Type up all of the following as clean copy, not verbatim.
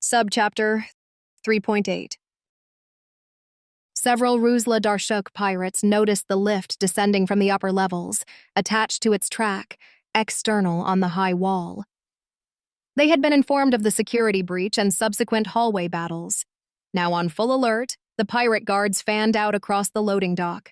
Subchapter 3.8. Several Ruzla Darshok pirates noticed the lift descending from the upper levels, attached to its track, external on the high wall. They had been informed of the security breach and subsequent hallway battles. Now on full alert, the pirate guards fanned out across the loading dock.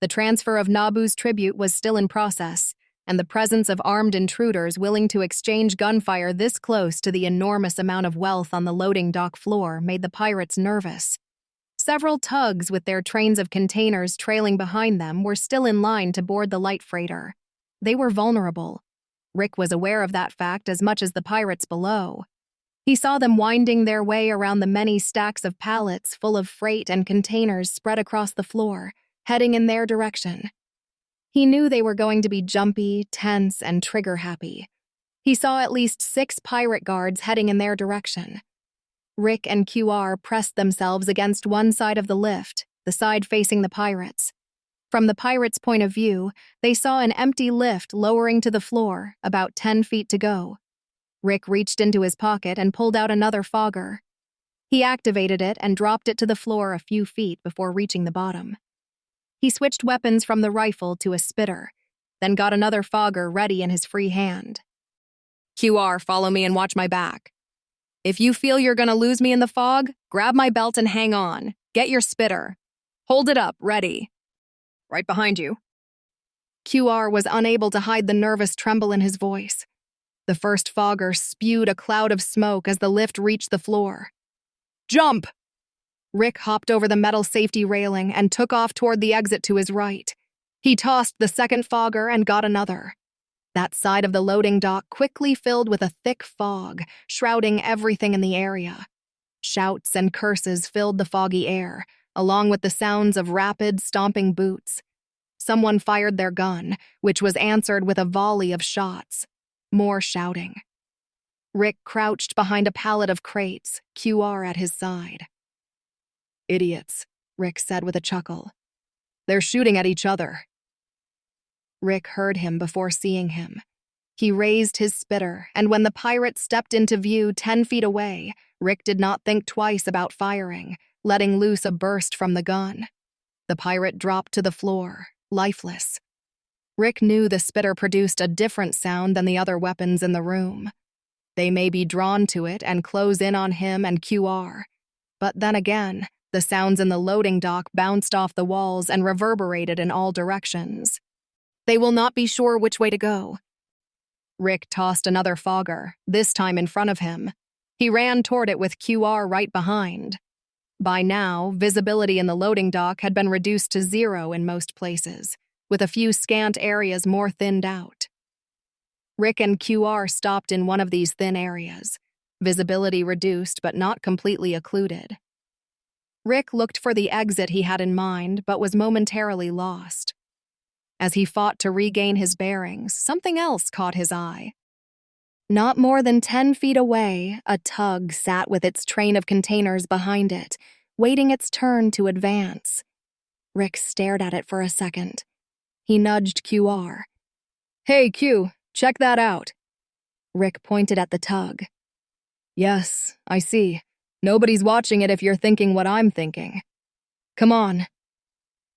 The transfer of Nabu's tribute was still in process, and the presence of armed intruders willing to exchange gunfire this close to the enormous amount of wealth on the loading dock floor made the pirates nervous. Several tugs with their trains of containers trailing behind them were still in line to board the light freighter. They were vulnerable. Rick was aware of that fact as much as the pirates below. He saw them winding their way around the many stacks of pallets full of freight and containers spread across the floor, heading in their direction. He knew they were going to be jumpy, tense, and trigger-happy. He saw at least 6 pirate guards heading in their direction. Rick and QR pressed themselves against one side of the lift, the side facing the pirates. From the pirates' point of view, they saw an empty lift lowering to the floor, about 10 feet to go. Rick reached into his pocket and pulled out another fogger. He activated it and dropped it to the floor a few feet before reaching the bottom. He switched weapons from the rifle to a spitter, then got another fogger ready in his free hand. QR, follow me and watch my back. If you feel you're gonna lose me in the fog, grab my belt and hang on. Get your spitter. Hold it up, ready. Right behind you. QR was unable to hide the nervous tremble in his voice. The first fogger spewed a cloud of smoke as the lift reached the floor. Jump! Rick hopped over the metal safety railing and took off toward the exit to his right. He tossed the second fogger and got another. That side of the loading dock quickly filled with a thick fog, shrouding everything in the area. Shouts and curses filled the foggy air, along with the sounds of rapid, stomping boots. Someone fired their gun, which was answered with a volley of shots. More shouting. Rick crouched behind a pallet of crates, QR at his side. Idiots, Rick said with a chuckle. They're shooting at each other. Rick heard him before seeing him. He raised his spitter, and when the pirate stepped into view 10 feet away, Rick did not think twice about firing, letting loose a burst from the gun. The pirate dropped to the floor, lifeless. Rick knew the spitter produced a different sound than the other weapons in the room. They may be drawn to it and close in on him and QR. But then again, the sounds in the loading dock bounced off the walls and reverberated in all directions. They will not be sure which way to go. Rick tossed another fogger, this time in front of him. He ran toward it with QR right behind. By now, visibility in the loading dock had been reduced to 0 in most places, with a few scant areas more thinned out. Rick and QR stopped in one of these thin areas, visibility reduced but not completely occluded. Rick looked for the exit he had in mind, but was momentarily lost. As he fought to regain his bearings, something else caught his eye. Not more than 10 feet away, a tug sat with its train of containers behind it, waiting its turn to advance. Rick stared at it for a second. He nudged QR. Hey, Q, check that out. Rick pointed at the tug. Yes, I see. Nobody's watching it if you're thinking what I'm thinking. Come on.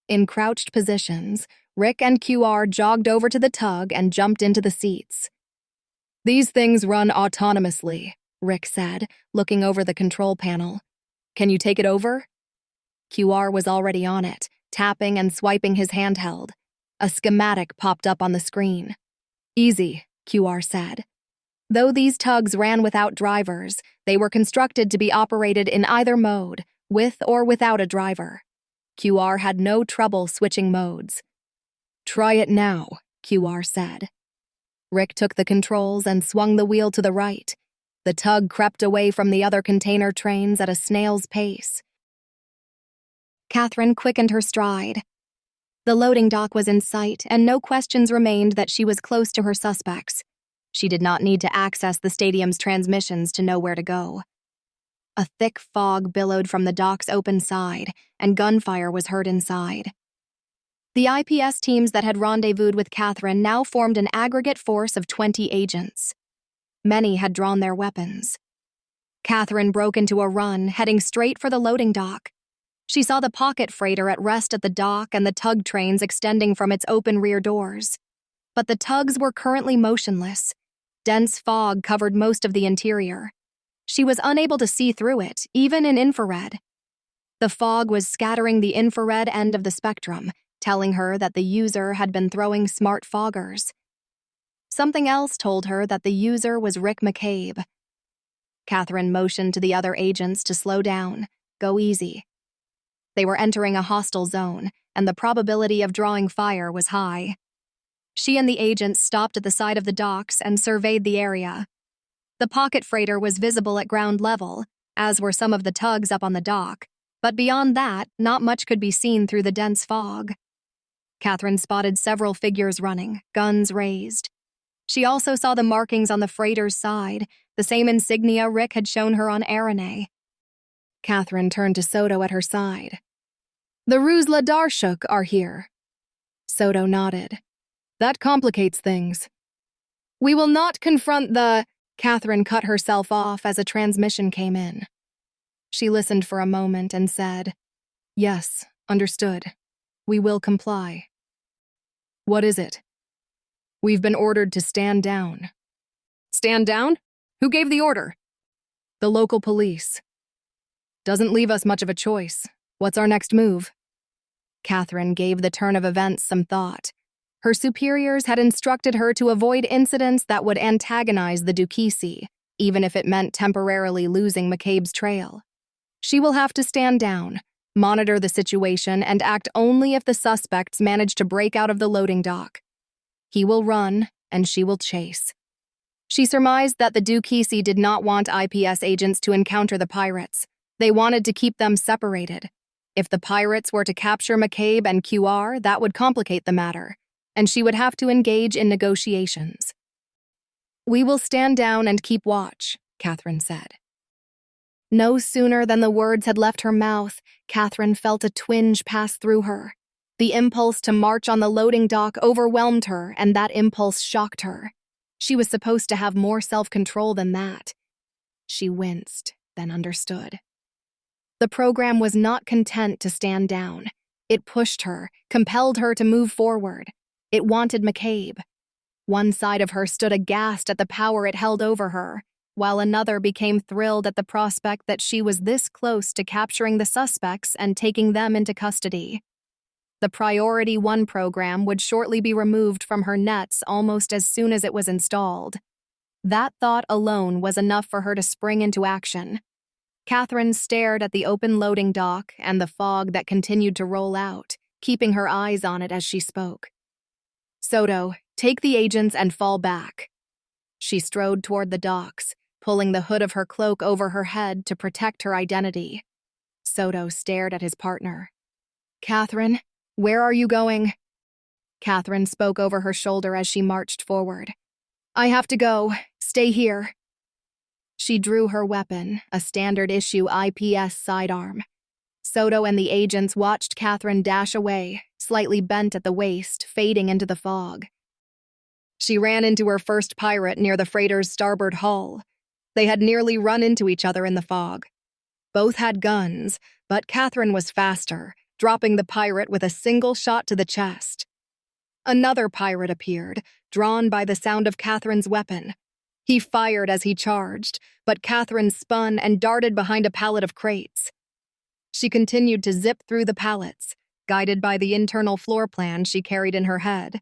In crouched positions, Rick and QR jogged over to the tug and jumped into the seats. These things run autonomously, Rick said, looking over the control panel. Can you take it over? QR was already on it, tapping and swiping his handheld. A schematic popped up on the screen. Easy, QR said. Though these tugs ran without drivers, they were constructed to be operated in either mode, with or without a driver. QR had no trouble switching modes. Try it now, QR said. Rick took the controls and swung the wheel to the right. The tug crept away from the other container trains at a snail's pace. Catherine quickened her stride. The loading dock was in sight, and no questions remained that she was close to her suspects. She did not need to access the stadium's transmissions to know where to go. A thick fog billowed from the dock's open side, and gunfire was heard inside. The IPS teams that had rendezvoused with Catherine now formed an aggregate force of 20 agents. Many had drawn their weapons. Catherine broke into a run, heading straight for the loading dock. She saw the pocket freighter at rest at the dock and the tug trains extending from its open rear doors. But the tugs were currently motionless. Dense fog covered most of the interior. She was unable to see through it, even in infrared. The fog was scattering the infrared end of the spectrum, telling her that the user had been throwing smart foggers. Something else told her that the user was Rick McCabe. Catherine motioned to the other agents to slow down, go easy. They were entering a hostile zone, and the probability of drawing fire was high. She and the agents stopped at the side of the docks and surveyed the area. The pocket freighter was visible at ground level, as were some of the tugs up on the dock, but beyond that, not much could be seen through the dense fog. Catherine spotted several figures running, guns raised. She also saw the markings on the freighter's side, the same insignia Rick had shown her on Aranay. Catherine turned to Soto at her side. "The Rusla Darshuk are here." Soto nodded. "That complicates things. We will not confront the—" Catherine cut herself off as a transmission came in. She listened for a moment and said, "Yes, understood. We will comply." "What is it?" "We've been ordered to stand down." "Stand down? Who gave the order?" "The local police." "Doesn't leave us much of a choice. What's our next move?" Catherine gave the turn of events some thought. Her superiors had instructed her to avoid incidents that would antagonize the Dukisi, even if it meant temporarily losing McCabe's trail. She will have to stand down, monitor the situation, and act only if the suspects manage to break out of the loading dock. He will run, and she will chase. She surmised that the Dukisi did not want IPS agents to encounter the pirates. They wanted to keep them separated. If the pirates were to capture McCabe and QR, that would complicate the matter, and she would have to engage in negotiations. "We will stand down and keep watch," Catherine said. No sooner than the words had left her mouth, Catherine felt a twinge pass through her. The impulse to march on the loading dock overwhelmed her, and that impulse shocked her. She was supposed to have more self-control than that. She winced, then understood. The program was not content to stand down. It pushed her, compelled her to move forward. It wanted McCabe. One side of her stood aghast at the power it held over her, while another became thrilled at the prospect that she was this close to capturing the suspects and taking them into custody. The Priority 1 program would shortly be removed from her nets almost as soon as it was installed. That thought alone was enough for her to spring into action. Catherine stared at the open loading dock and the fog that continued to roll out, keeping her eyes on it as she spoke. "Soto, take the agents and fall back." She strode toward the docks, pulling the hood of her cloak over her head to protect her identity. Soto stared at his partner. "Catherine, where are you going?" Catherine spoke over her shoulder as she marched forward. "I have to go. Stay here." She drew her weapon, a standard-issue IPS sidearm. Soto and the agents watched Catherine dash away, slightly bent at the waist, fading into the fog. She ran into her first pirate near the freighter's starboard hull. They had nearly run into each other in the fog. Both had guns, but Catherine was faster, dropping the pirate with a single shot to the chest. Another pirate appeared, drawn by the sound of Catherine's weapon. He fired as he charged, but Catherine spun and darted behind a pallet of crates. She continued to zip through the pallets, guided by the internal floor plan she carried in her head.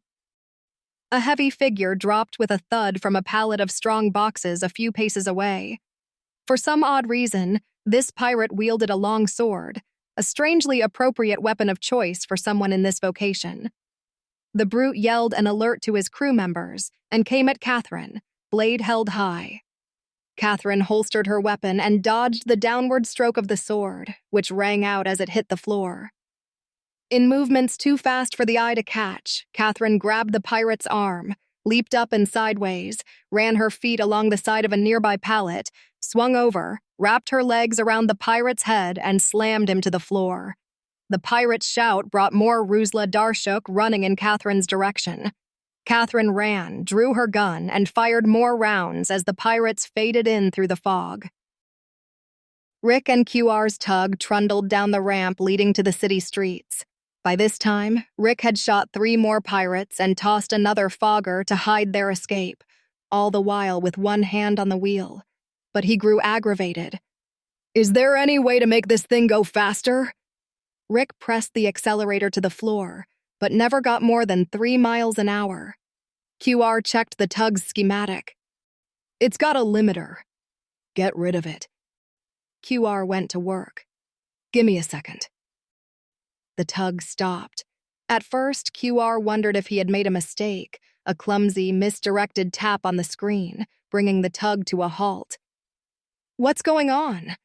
A heavy figure dropped with a thud from a pallet of strong boxes a few paces away. For some odd reason, this pirate wielded a long sword, a strangely appropriate weapon of choice for someone in this vocation. The brute yelled an alert to his crew members and came at Catherine, blade held high. Catherine holstered her weapon and dodged the downward stroke of the sword, which rang out as it hit the floor. In movements too fast for the eye to catch, Catherine grabbed the pirate's arm, leaped up and sideways, ran her feet along the side of a nearby pallet, swung over, wrapped her legs around the pirate's head, and slammed him to the floor. The pirate's shout brought more Rusla Darshuk running in Catherine's direction. Catherine ran, drew her gun, and fired more rounds as the pirates faded in through the fog. Rick and QR's tug trundled down the ramp leading to the city streets. By this time, Rick had shot 3 more pirates and tossed another fogger to hide their escape, all the while with one hand on the wheel. But he grew aggravated. "Is there any way to make this thing go faster?" Rick pressed the accelerator to the floor, but never got more than 3 miles an hour. QR checked the tug's schematic. "It's got a limiter. Get rid of it." QR went to work. "Gimme a second." The tug stopped. At first, QR wondered if he had made a mistake, a clumsy, misdirected tap on the screen, bringing the tug to a halt. "What's going on?"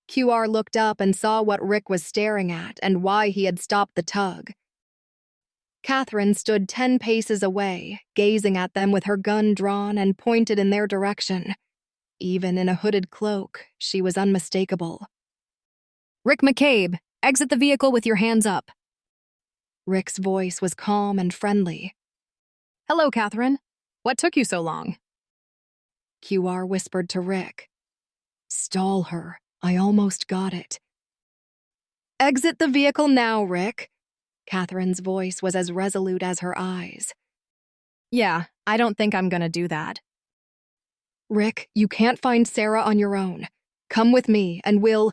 QR looked up and saw what Rick was staring at and why he had stopped the tug. Catherine stood 10 paces away, gazing at them with her gun drawn and pointed in their direction. Even in a hooded cloak, she was unmistakable. "Rick McCabe, exit the vehicle with your hands up." Rick's voice was calm and friendly. "Hello, Catherine. What took you so long?" QR whispered to Rick. "Stall her. I almost got it." "Exit the vehicle now, Rick." Catherine's voice was as resolute as her eyes. "Yeah, I don't think I'm gonna do that." "Rick, you can't find Sarah on your own. Come with me, and we'll—"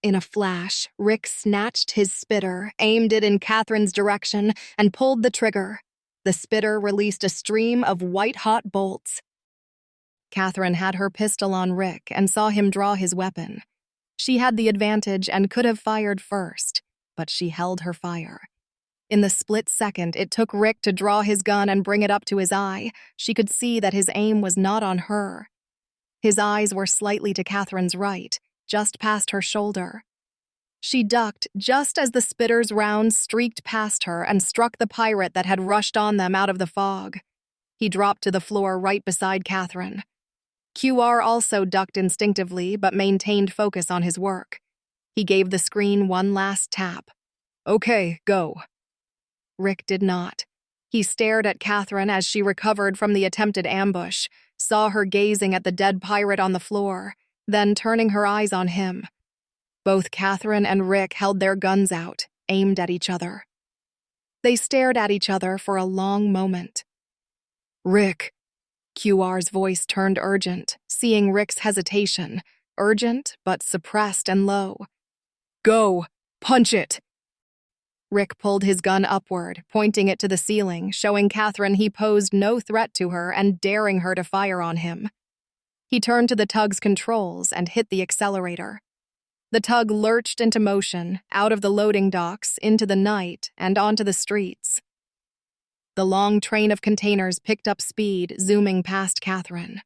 In a flash, Rick snatched his spitter, aimed it in Catherine's direction, and pulled the trigger. The spitter released a stream of white-hot bolts. Catherine had her pistol on Rick and saw him draw his weapon. She had the advantage and could have fired first, but she held her fire. In the split second it took Rick to draw his gun and bring it up to his eye, she could see that his aim was not on her. His eyes were slightly to Catherine's right, just past her shoulder. She ducked just as the spitter's rounds streaked past her and struck the pirate that had rushed on them out of the fog. He dropped to the floor right beside Catherine. QR also ducked instinctively but maintained focus on his work. He gave the screen one last tap. "Okay, go." Rick did not. He stared at Catherine as she recovered from the attempted ambush, saw her gazing at the dead pirate on the floor, then turning her eyes on him. Both Catherine and Rick held their guns out, aimed at each other. They stared at each other for a long moment. "Rick." QR's voice turned urgent, seeing Rick's hesitation, urgent but suppressed and low. "Go! Punch it!" Rick pulled his gun upward, pointing it to the ceiling, showing Catherine he posed no threat to her and daring her to fire on him. He turned to the tug's controls and hit the accelerator. The tug lurched into motion, out of the loading docks, into the night, and onto the streets. The long train of containers picked up speed, zooming past Catherine.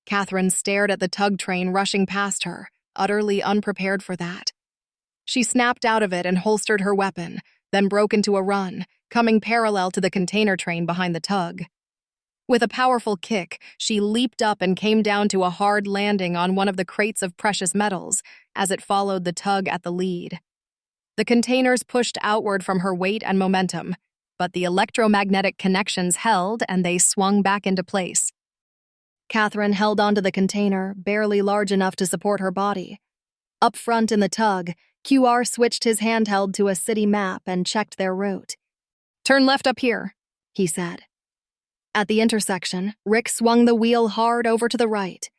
Catherine stared at the tug train rushing past her, utterly unprepared for that. She snapped out of it and holstered her weapon, then broke into a run, coming parallel to the container train behind the tug. With a powerful kick, she leaped up and came down to a hard landing on one of the crates of precious metals as it followed the tug at the lead. The containers pushed outward from her weight and momentum, but the electromagnetic connections held and they swung back into place. Catherine held onto the container, barely large enough to support her body. Up front in the tug, QR switched his handheld to a city map and checked their route. "Turn left up here," he said. At the intersection, Rick swung the wheel hard over to the right.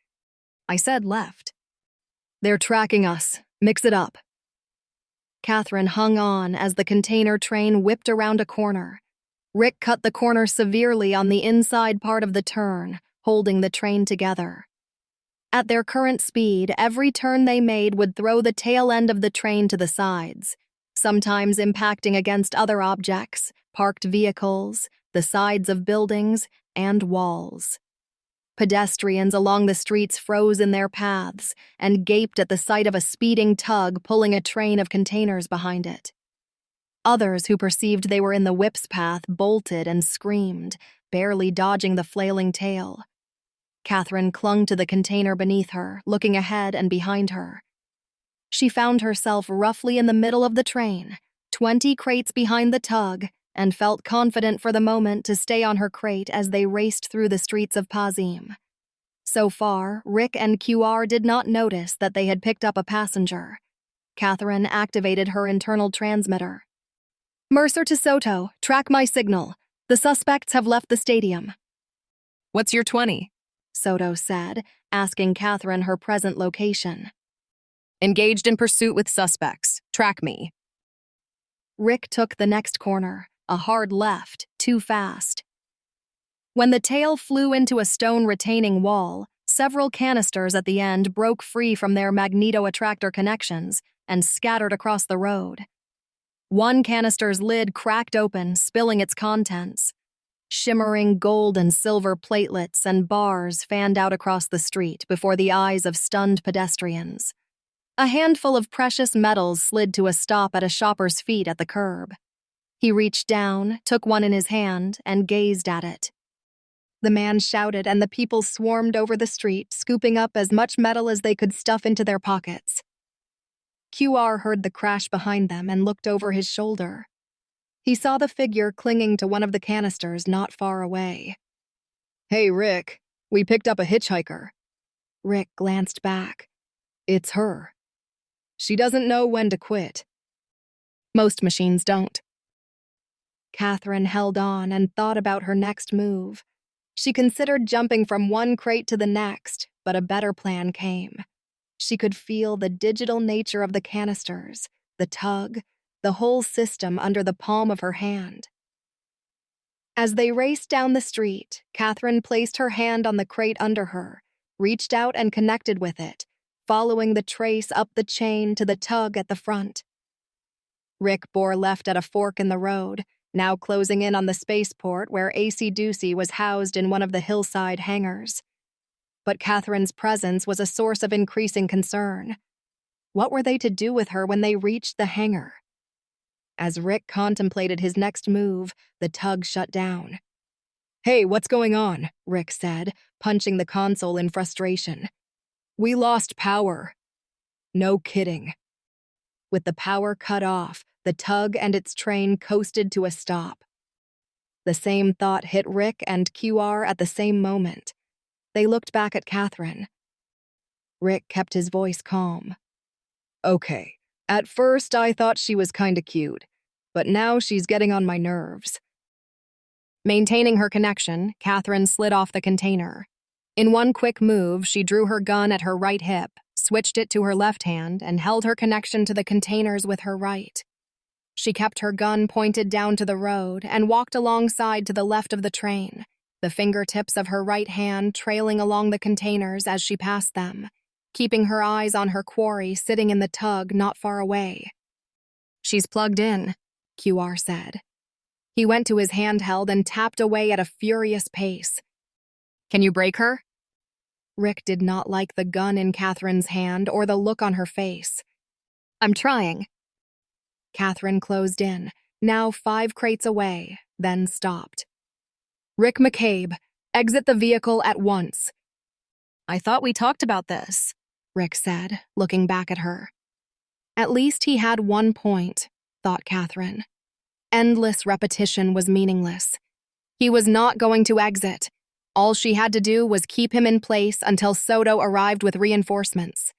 "I said left." "They're tracking us. Mix it up." Catherine hung on as the container train whipped around a corner. Rick cut the corner severely on the inside part of the turn, holding the train together. At their current speed, every turn they made would throw the tail end of the train to the sides, sometimes impacting against other objects, parked vehicles, the sides of buildings, and walls. Pedestrians along the streets froze in their paths and gaped at the sight of a speeding tug pulling a train of containers behind it. Others who perceived they were in the whip's path bolted and screamed, barely dodging the flailing tail. Catherine clung to the container beneath her, looking ahead and behind her. She found herself roughly in the middle of the train, 20 crates behind the tug, and felt confident for the moment to stay on her crate as they raced through the streets of Pazim. So far, Rick and QR did not notice that they had picked up a passenger. Catherine activated her internal transmitter. "Mercer to Soto, track my signal. The suspects have left the stadium." "What's your 20? Soto said, asking Catherine her present location. "Engaged in pursuit with suspects. Track me." Rick took the next corner, a hard left, too fast. When the tail flew into a stone retaining wall, several canisters at the end broke free from their magneto-attractor connections and scattered across the road. One canister's lid cracked open, spilling its contents. Shimmering gold and silver platelets and bars fanned out across the street before the eyes of stunned pedestrians. A handful of precious metals slid to a stop at a shopper's feet at the curb. He reached down, took one in his hand, and gazed at it. The man shouted, and the people swarmed over the street, scooping up as much metal as they could stuff into their pockets. QR heard the crash behind them and looked over his shoulder. He saw the figure clinging to one of the canisters not far away. "Hey, Rick, we picked up a hitchhiker." Rick glanced back. "It's her. She doesn't know when to quit." Most machines don't. Catherine held on and thought about her next move. She considered jumping from one crate to the next, but a better plan came. She could feel the digital nature of the canisters, the tug, the whole system under the palm of her hand. As they raced down the street, Catherine placed her hand on the crate under her, reached out and connected with it, following the trace up the chain to the tug at the front. Rick bore left at a fork in the road, now closing in on the spaceport where AC-Doocy was housed in one of the hillside hangars. But Catherine's presence was a source of increasing concern. What were they to do with her when they reached the hangar? As Rick contemplated his next move, the tug shut down. "Hey, what's going on?" Rick said, punching the console in frustration. "We lost power." "No kidding." With the power cut off, the tug and its train coasted to a stop. The same thought hit Rick and QR at the same moment. They looked back at Catherine. Rick kept his voice calm. "Okay, at first I thought she was kinda cute, but now she's getting on my nerves." Maintaining her connection, Catherine slid off the container. In one quick move, she drew her gun at her right hip, switched it to her left hand, and held her connection to the containers with her right. She kept her gun pointed down to the road and walked alongside to the left of the train, the fingertips of her right hand trailing along the containers as she passed them, keeping her eyes on her quarry sitting in the tug not far away. "She's plugged in," QR said. He went to his handheld and tapped away at a furious pace. "Can you break her?" Rick did not like the gun in Catherine's hand or the look on her face. "I'm trying." Catherine closed in, now 5 crates away, then stopped. "Rick McCabe, exit the vehicle at once." "I thought we talked about this," Rick said, looking back at her. At least he had one point, thought Catherine. Endless repetition was meaningless. He was not going to exit. All she had to do was keep him in place until Soto arrived with reinforcements.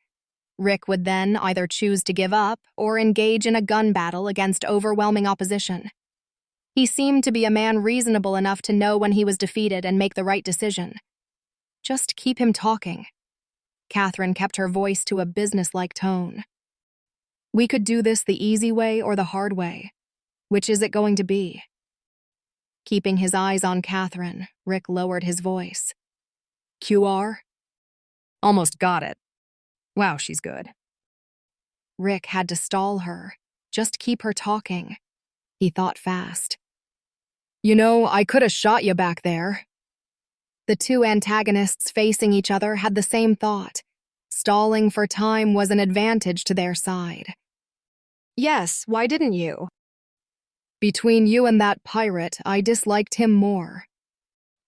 Rick would then either choose to give up or engage in a gun battle against overwhelming opposition. He seemed to be a man reasonable enough to know when he was defeated and make the right decision. Just keep him talking. Catherine kept her voice to a businesslike tone. "We could do this the easy way or the hard way. Which is it going to be?" Keeping his eyes on Catherine, Rick lowered his voice. "QR?" "Almost got it. Wow, she's good." Rick had to stall her. Just keep her talking. He thought fast. "You know, I could have shot you back there." The two antagonists facing each other had the same thought. Stalling for time was an advantage to their side. "Yes, why didn't you?" "Between you and that pirate, I disliked him more."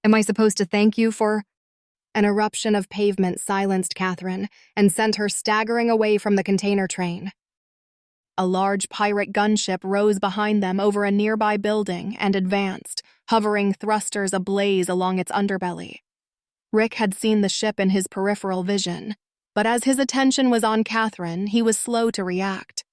"Am I supposed to thank you for—" An eruption of pavement silenced Catherine and sent her staggering away from the container train. A large pirate gunship rose behind them over a nearby building and advanced, hovering thrusters ablaze along its underbelly. Rick had seen the ship in his peripheral vision, but as his attention was on Catherine, he was slow to react.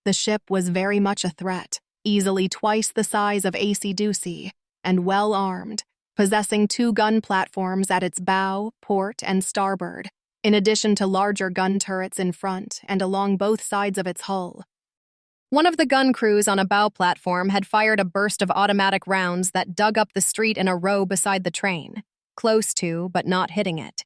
The ship was very much a threat, easily twice the size of AC-Deucey, and well-armed, possessing 2 gun platforms at its bow, port, and starboard, in addition to larger gun turrets in front and along both sides of its hull. One of the gun crews on a bow platform had fired a burst of automatic rounds that dug up the street in a row beside the train, close to but not hitting it.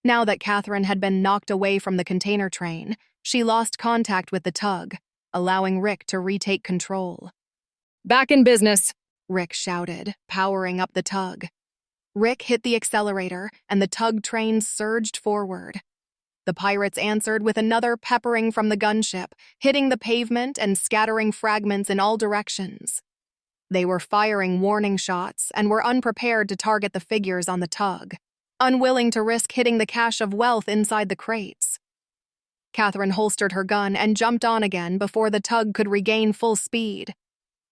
Now that Catherine had been knocked away from the container train, she lost contact with the tug, allowing Rick to retake control. "Back in business," Rick shouted, powering up the tug. Rick hit the accelerator, and the tug train surged forward. The pirates answered with another peppering from the gunship, hitting the pavement and scattering fragments in all directions. They were firing warning shots and were unprepared to target the figures on the tug, unwilling to risk hitting the cache of wealth inside the crates. Catherine holstered her gun and jumped on again before the tug could regain full speed.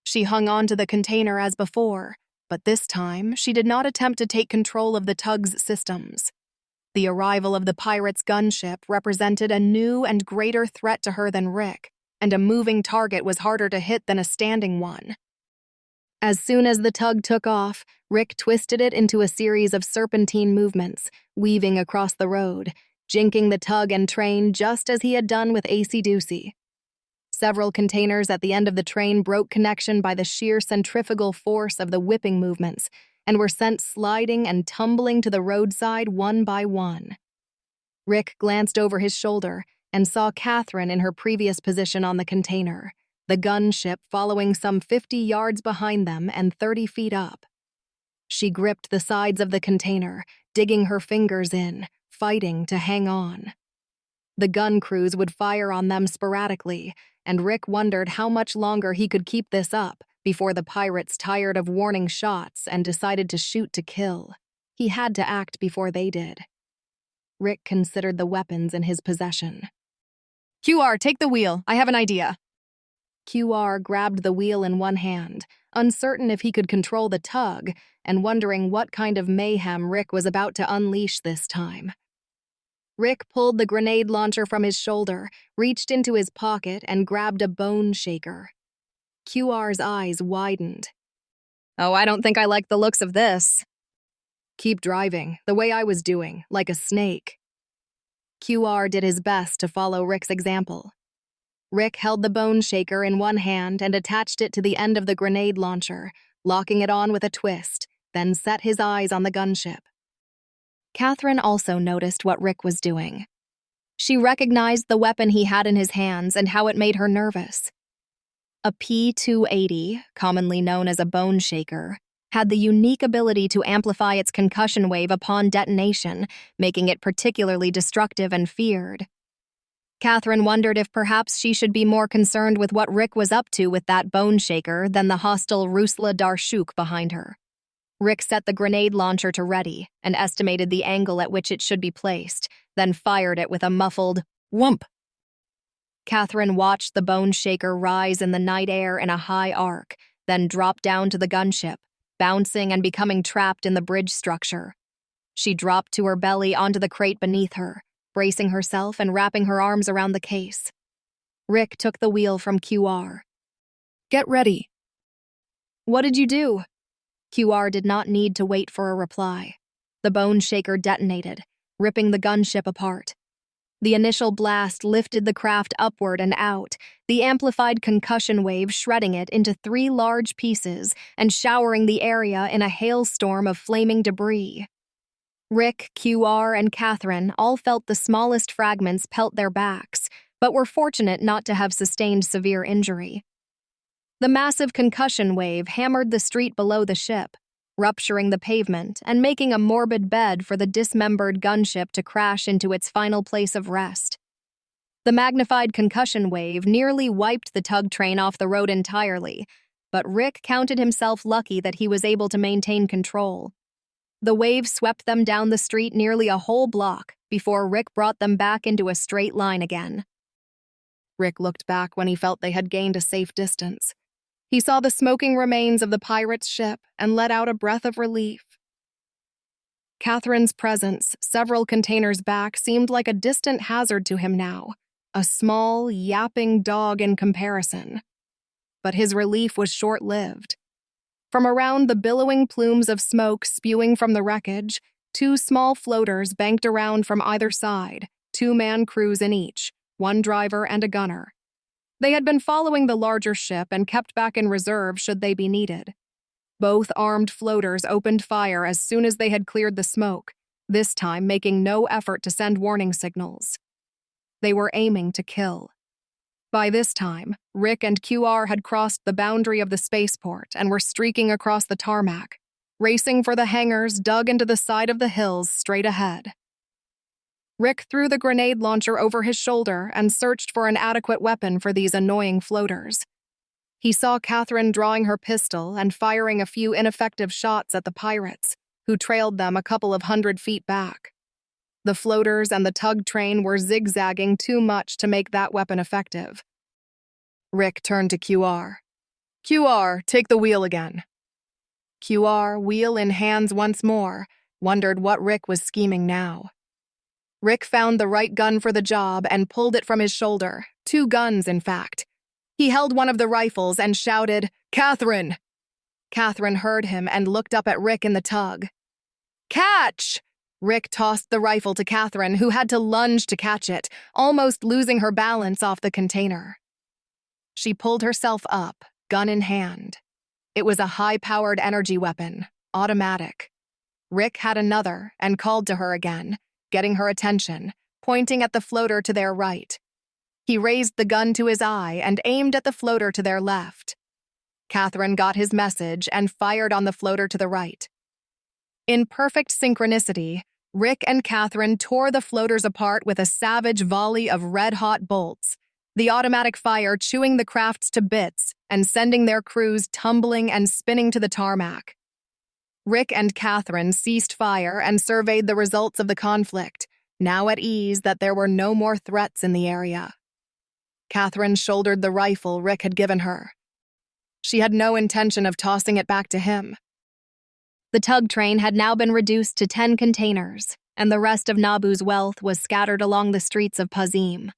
She hung on to the container as before, but this time she did not attempt to take control of the tug's systems. The arrival of the pirates' gunship represented a new and greater threat to her than Rick, and a moving target was harder to hit than a standing one. As soon as the tug took off, Rick twisted it into a series of serpentine movements, weaving across the road, jinking the tug and train just as he had done with AC-Deucey. Several containers at the end of the train broke connection by the sheer centrifugal force of the whipping movements and were sent sliding and tumbling to the roadside one by one. Rick glanced over his shoulder and saw Catherine in her previous position on the container, the gunship following some 50 yards behind them and 30 feet up. She gripped the sides of the container, digging her fingers in, fighting to hang on. The gun crews would fire on them sporadically, and Rick wondered how much longer he could keep this up before the pirates tired of warning shots and decided to shoot to kill. He had to act before they did. Rick considered the weapons in his possession. "QR, take the wheel. I have an idea." QR grabbed the wheel in one hand, uncertain if he could control the tug, and wondering what kind of mayhem Rick was about to unleash this time. Rick pulled the grenade launcher from his shoulder, reached into his pocket, and grabbed a bone shaker. QR's eyes widened. "Oh, I don't think I like the looks of this." "Keep driving, the way I was doing, like a snake." QR did his best to follow Rick's example. Rick held the bone shaker in one hand and attached it to the end of the grenade launcher, locking it on with a twist, then set his eyes on the gunship. Catherine also noticed what Rick was doing. She recognized the weapon he had in his hands and how it made her nervous. A P-280, commonly known as a bone shaker, had the unique ability to amplify its concussion wave upon detonation, making it particularly destructive and feared. Catherine wondered if perhaps she should be more concerned with what Rick was up to with that bone shaker than the hostile Rusla Darshuk behind her. Rick set the grenade launcher to ready and estimated the angle at which it should be placed, then fired it with a muffled whump. Catherine watched the bone shaker rise in the night air in a high arc, then drop down to the gunship, bouncing and becoming trapped in the bridge structure. She dropped to her belly onto the crate beneath her, bracing herself and wrapping her arms around the case. Rick took the wheel from QR. "Get ready." "What did you do?" QR did not need to wait for a reply. The bone shaker detonated, ripping the gunship apart. The initial blast lifted the craft upward and out, the amplified concussion wave shredding it into 3 large pieces and showering the area in a hailstorm of flaming debris. Rick, QR, and Catherine all felt the smallest fragments pelt their backs, but were fortunate not to have sustained severe injury. The massive concussion wave hammered the street below the ship, rupturing the pavement and making a morbid bed for the dismembered gunship to crash into its final place of rest. The magnified concussion wave nearly wiped the tug train off the road entirely, but Rick counted himself lucky that he was able to maintain control. The wave swept them down the street nearly a whole block before Rick brought them back into a straight line again. Rick looked back when he felt they had gained a safe distance. He saw the smoking remains of the pirate's ship and let out a breath of relief. Catherine's presence several containers back seemed like a distant hazard to him now, a small, yapping dog in comparison. But his relief was short-lived. From around the billowing plumes of smoke spewing from the wreckage, two small floaters banked around from either side, two-man crews in each, one driver and a gunner. They had been following the larger ship and kept back in reserve should they be needed. Both armed floaters opened fire as soon as they had cleared the smoke, this time making no effort to send warning signals. They were aiming to kill. By this time, Rick and QR had crossed the boundary of the spaceport and were streaking across the tarmac, racing for the hangars dug into the side of the hills straight ahead. Rick threw the grenade launcher over his shoulder and searched for an adequate weapon for these annoying floaters. He saw Catherine drawing her pistol and firing a few ineffective shots at the pirates, who trailed them a couple of 100 feet back. The floaters and the tug train were zigzagging too much to make that weapon effective. Rick turned to QR. QR, take the wheel again. QR, wheel in hands once more, wondered what Rick was scheming now. Rick found the right gun for the job and pulled it from his shoulder, 2 guns, in fact. He held one of the rifles and shouted, "Catherine!" Catherine heard him and looked up at Rick in the tug. "Catch!" Rick tossed the rifle to Catherine, who had to lunge to catch it, almost losing her balance off the container. She pulled herself up, gun in hand. It was a high-powered energy weapon, automatic. Rick had another and called to her again, getting her attention, pointing at the floater to their right. He raised the gun to his eye and aimed at the floater to their left. Catherine got his message and fired on the floater to the right. In perfect synchronicity, Rick and Catherine tore the floaters apart with a savage volley of red-hot bolts, the automatic fire chewing the crafts to bits and sending their crews tumbling and spinning to the tarmac. Rick and Catherine ceased fire and surveyed the results of the conflict, now at ease that there were no more threats in the area. Catherine shouldered the rifle Rick had given her. She had no intention of tossing it back to him. The tug train had now been reduced to 10 containers, and the rest of Nabu's wealth was scattered along the streets of Pazim.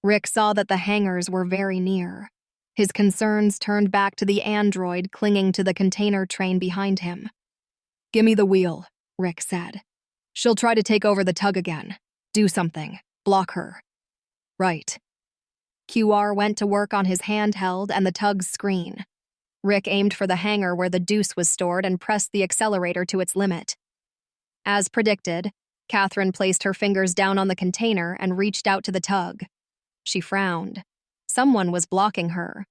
Rick saw that the hangars were very near. His concerns turned back to the android clinging to the container train behind him. "Gimme the wheel," Rick said. "She'll try to take over the tug again. Do something. Block her." "Right." QR went to work on his handheld and the tug's screen. Rick aimed for the hangar where the deuce was stored and pressed the accelerator to its limit. As predicted, Catherine placed her fingers down on the container and reached out to the tug. She frowned. Someone was blocking her.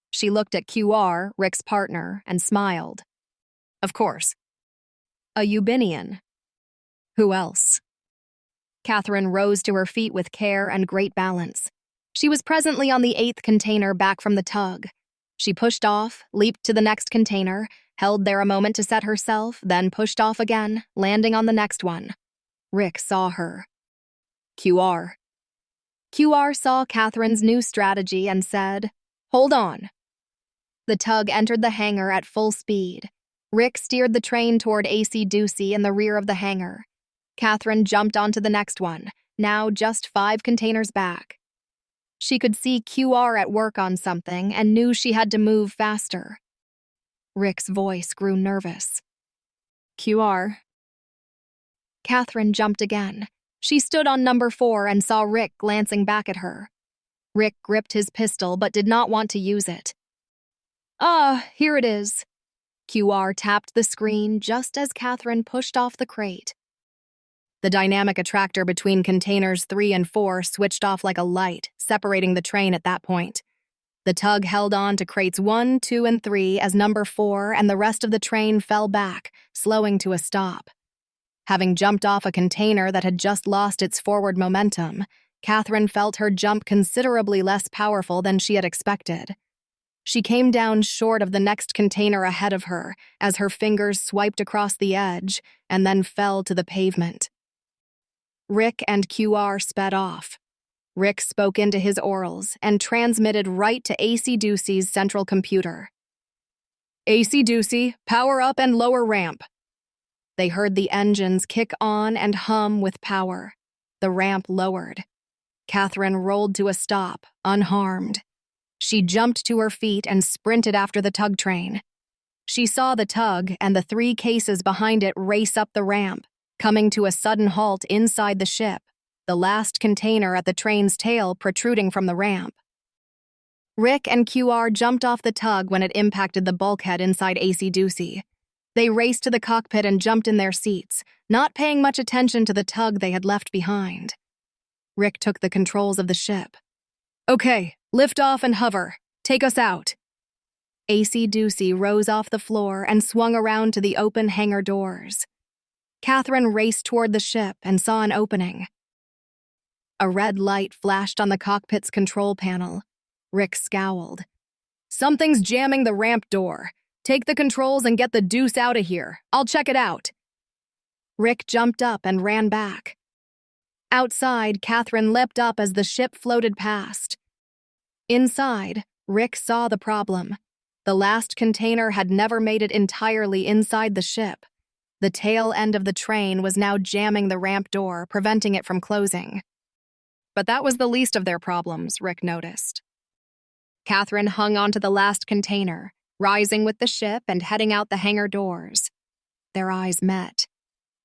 She looked at QR, Rick's partner, and smiled. "Of course." "A Eubinian." "Who else?" Catherine rose to her feet with care and great balance. She was presently on the 8th container back from the tug. She pushed off, leaped to the next container, held there a moment to set herself, then pushed off again, landing on the next one. Rick saw her. QR. QR saw Catherine's new strategy and said, "Hold on." The tug entered the hangar at full speed. Rick steered the train toward AC Ducey in the rear of the hangar. Catherine jumped onto the next one, now just 5 containers back. She could see QR at work on something and knew she had to move faster. Rick's voice grew nervous. "QR." Catherine jumped again. She stood on number 4 and saw Rick glancing back at her. Rick gripped his pistol but did not want to use it. "Ah, here it is." QR tapped the screen just as Catherine pushed off the crate. The dynamic attractor between containers 3 and 4 switched off like a light, separating the train at that point. The tug held on to crates 1, 2, and 3 as number 4 and the rest of the train fell back, slowing to a stop. Having jumped off a container that had just lost its forward momentum, Catherine felt her jump considerably less powerful than she had expected. She came down short of the next container ahead of her as her fingers swiped across the edge and then fell to the pavement. Rick and QR sped off. Rick spoke into his orals and transmitted right to AC Ducey's central computer. "AC Ducey, power up and lower ramp." They heard the engines kick on and hum with power. The ramp lowered. Catherine rolled to a stop, unharmed. She jumped to her feet and sprinted after the tug train. She saw the tug and the 3 cases behind it race up the ramp, coming to a sudden halt inside the ship, the last container at the train's tail protruding from the ramp. Rick and QR jumped off the tug when it impacted the bulkhead inside AC-Doocy. They raced to the cockpit and jumped in their seats, not paying much attention to the tug they had left behind. Rick took the controls of the ship. "Okay, lift off and hover. Take us out." AC-Doocy rose off the floor and swung around to the open hangar doors. Catherine raced toward the ship and saw an opening. A red light flashed on the cockpit's control panel. Rick scowled. "Something's jamming the ramp door. Take the controls and get the deuce out of here. I'll check it out." Rick jumped up and ran back. Outside, Catherine leapt up as the ship floated past. Inside, Rick saw the problem. The last container had never made it entirely inside the ship. The tail end of the train was now jamming the ramp door, preventing it from closing. But that was the least of their problems, Rick noticed. Catherine hung onto the last container, rising with the ship and heading out the hangar doors. Their eyes met.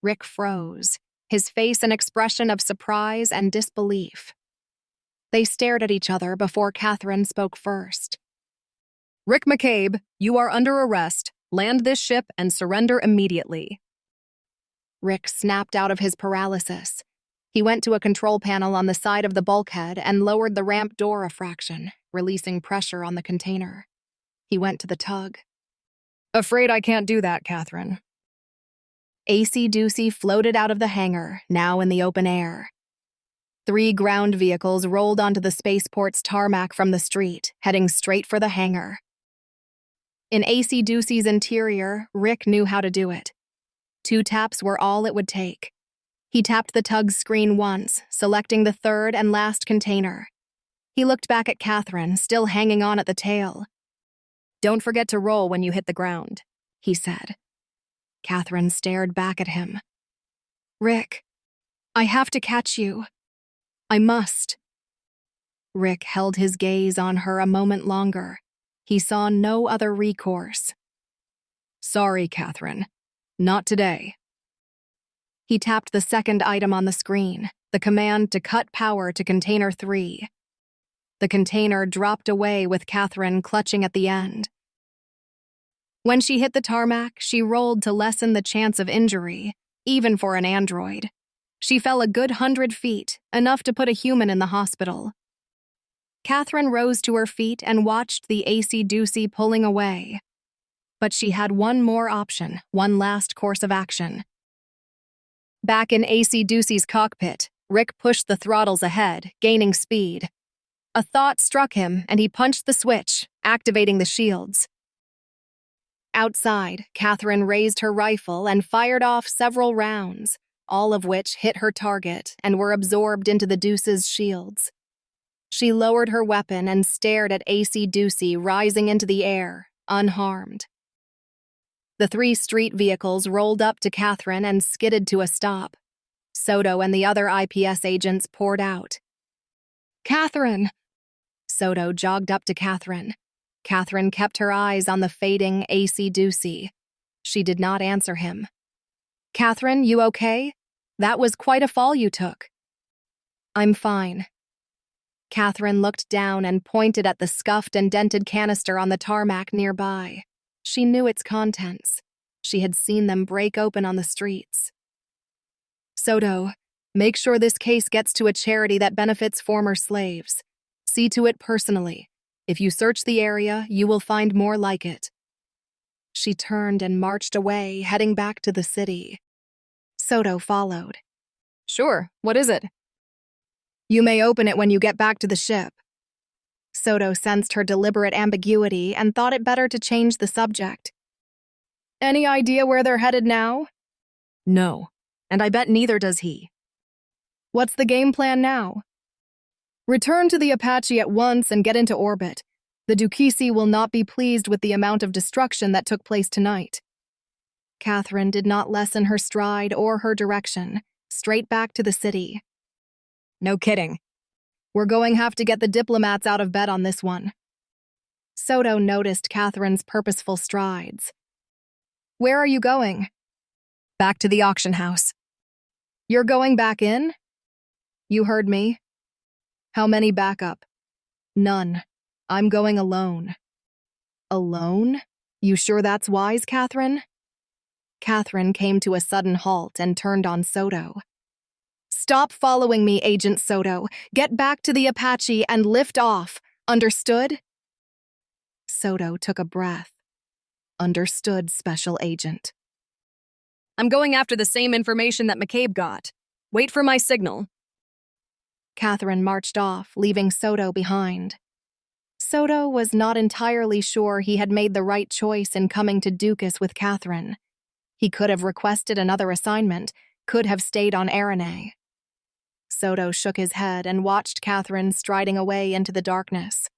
Rick froze, his face an expression of surprise and disbelief. They stared at each other before Catherine spoke first. "Rick McCabe, you are under arrest. Land this ship and surrender immediately." Rick snapped out of his paralysis. He went to a control panel on the side of the bulkhead and lowered the ramp door a fraction, releasing pressure on the container. He went to the tug. "Afraid I can't do that, Catherine." AC-Doocy floated out of the hangar, now in the open air. 3 ground vehicles rolled onto the spaceport's tarmac from the street, heading straight for the hangar. In AC-Doocy's interior, Rick knew how to do it. 2 taps were all it would take. He tapped the tug's screen once, selecting the 3rd and last container. He looked back at Catherine, still hanging on at the tail. "Don't forget to roll when you hit the ground," he said. Catherine stared back at him. "Rick, I have to catch you. I must." Rick held his gaze on her a moment longer. He saw no other recourse. "Sorry, Catherine. Not today." He tapped the 2nd item on the screen, the command to cut power to Container 3. The container dropped away with Catherine clutching at the end. When she hit the tarmac, she rolled to lessen the chance of injury, even for an android. She fell a good 100 feet, enough to put a human in the hospital. Catherine rose to her feet and watched the AC-Doocy pulling away. But she had one more option, one last course of action. Back in AC-Doocy's cockpit, Rick pushed the throttles ahead, gaining speed. A thought struck him, and he punched the switch, activating the shields. Outside, Catherine raised her rifle and fired off several rounds, all of which hit her target and were absorbed into the Deuce's shields. She lowered her weapon and stared at AC-Doocy rising into the air, unharmed. The 3 street vehicles rolled up to Catherine and skidded to a stop. Soto and the other IPS agents poured out. "Catherine!" Soto jogged up to Catherine. Catherine kept her eyes on the fading AC-Doocy. She did not answer him. "Catherine, you okay? That was quite a fall you took." "I'm fine." Catherine looked down and pointed at the scuffed and dented canister on the tarmac nearby. She knew its contents. She had seen them break open on the streets. "Soto, make sure this case gets to a charity that benefits former slaves. See to it personally. If you search the area, you will find more like it." She turned and marched away, heading back to the city. Soto followed. "Sure, what is it?" "You may open it when you get back to the ship." Soto sensed her deliberate ambiguity and thought it better to change the subject. "Any idea where they're headed now?" "No, and I bet neither does he." "What's the game plan now?" "Return to the Apache at once and get into orbit. The Dukisi will not be pleased with the amount of destruction that took place tonight." Catherine did not lessen her stride or her direction, straight back to the city. No kidding. We're going to have to get the diplomats out of bed on this one. Soto noticed Catherine's purposeful strides. Where are you going? Back to the auction house. You're going back in? You heard me. How many backup? None. I'm going alone. Alone? You sure that's wise, Catherine? Catherine came to a sudden halt and turned on Soto. Stop following me, Agent Soto. Get back to the Apache and lift off. Understood? Soto took a breath. Understood, Special Agent. I'm going after the same information that McCabe got. Wait for my signal. Catherine marched off, leaving Soto behind. Soto was not entirely sure he had made the right choice in coming to Dukas with Catherine. He could have requested another assignment, could have stayed on Aranay. Soto shook his head and watched Catherine striding away into the darkness.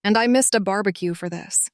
And I missed a barbecue for this.